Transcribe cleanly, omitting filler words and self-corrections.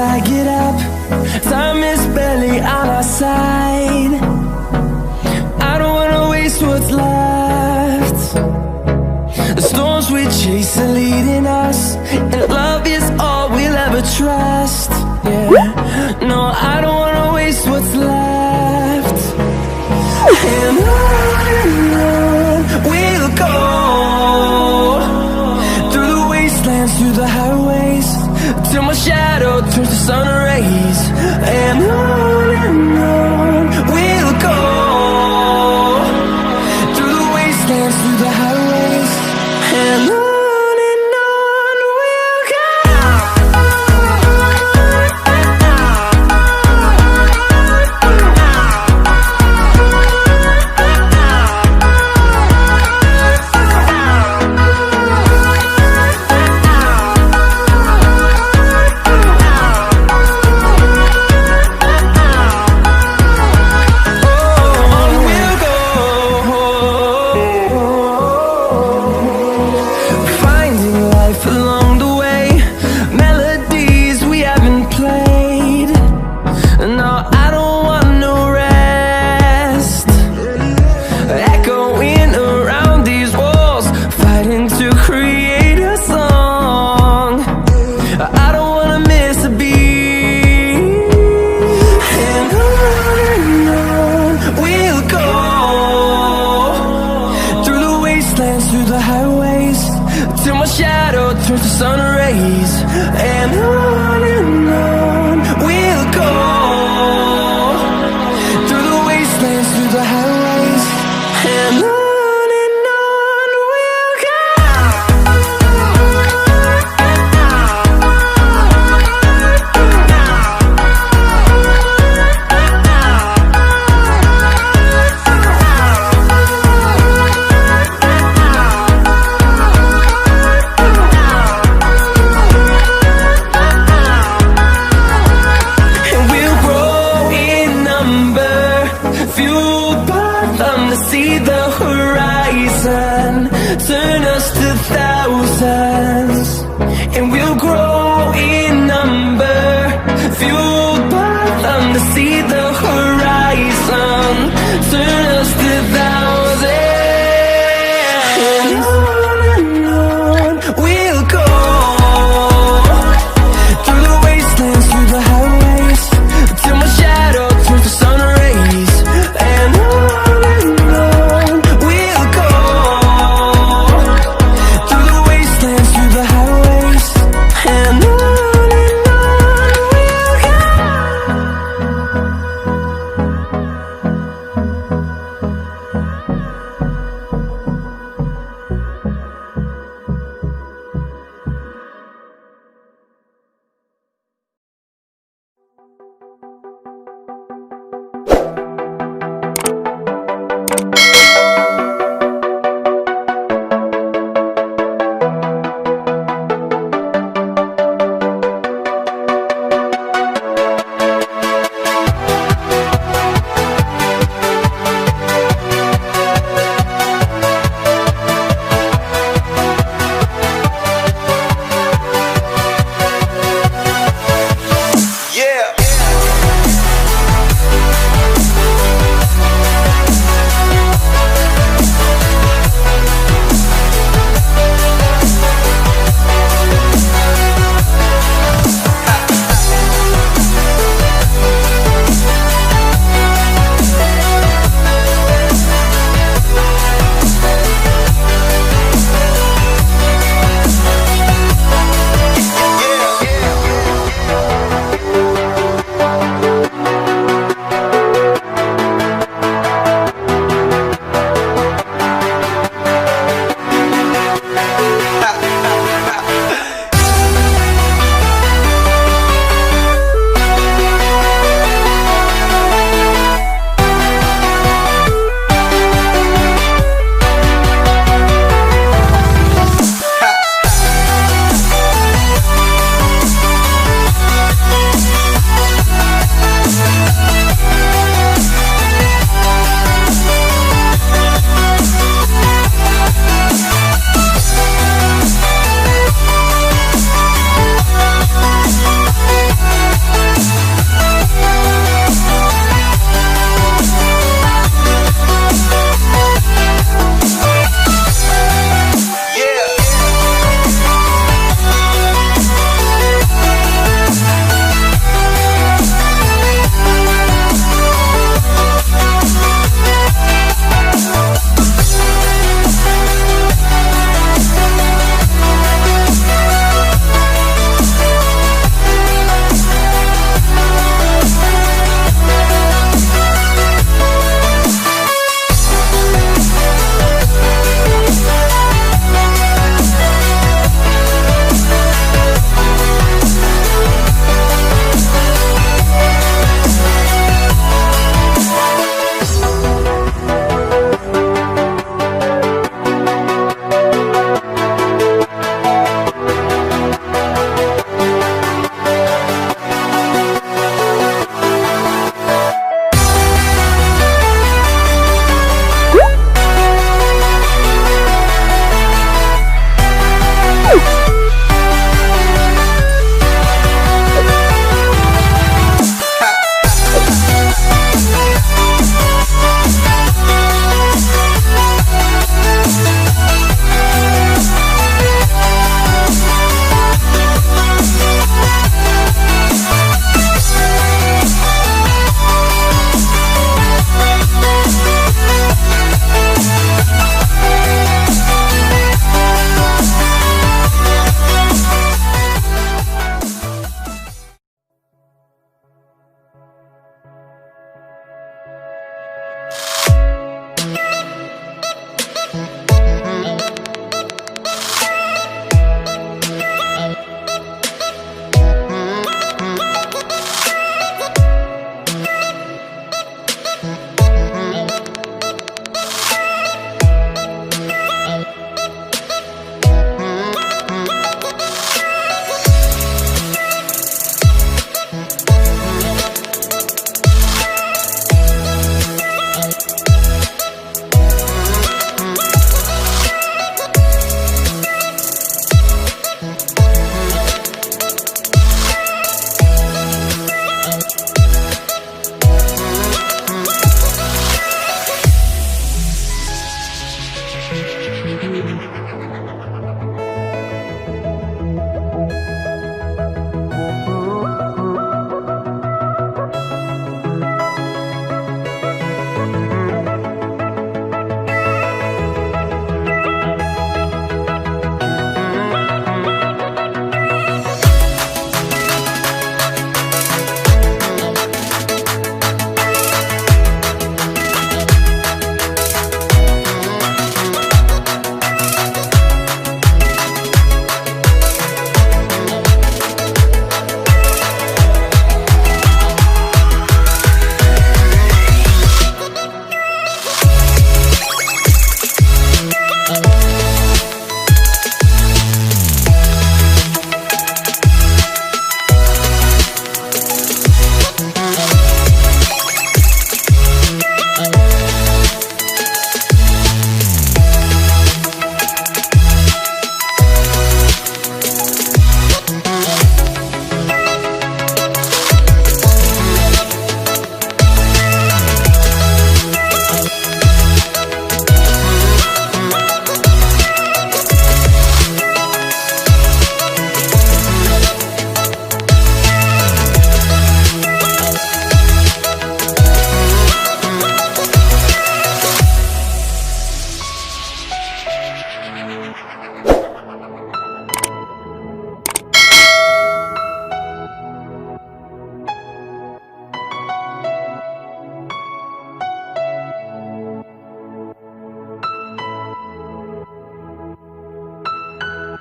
I get up. Time is barely on our side. I don't wanna waste what's left. The storms we chase are leading us, and love is all we'll ever trust. Yeah, no, I don't wanna waste what's left. And on we'll go, through the wastelands, through the highways, till my shadow turns to sun rays. And on we'll go, through the wastelands, through the highways, and on we'll go. Through the highways, till my shadow turns to sun rays. And on we'll go, through the wastelands, through the highways, and on we'll go. Fueled by them to see the horizon, turn us to thousands, and we'll grow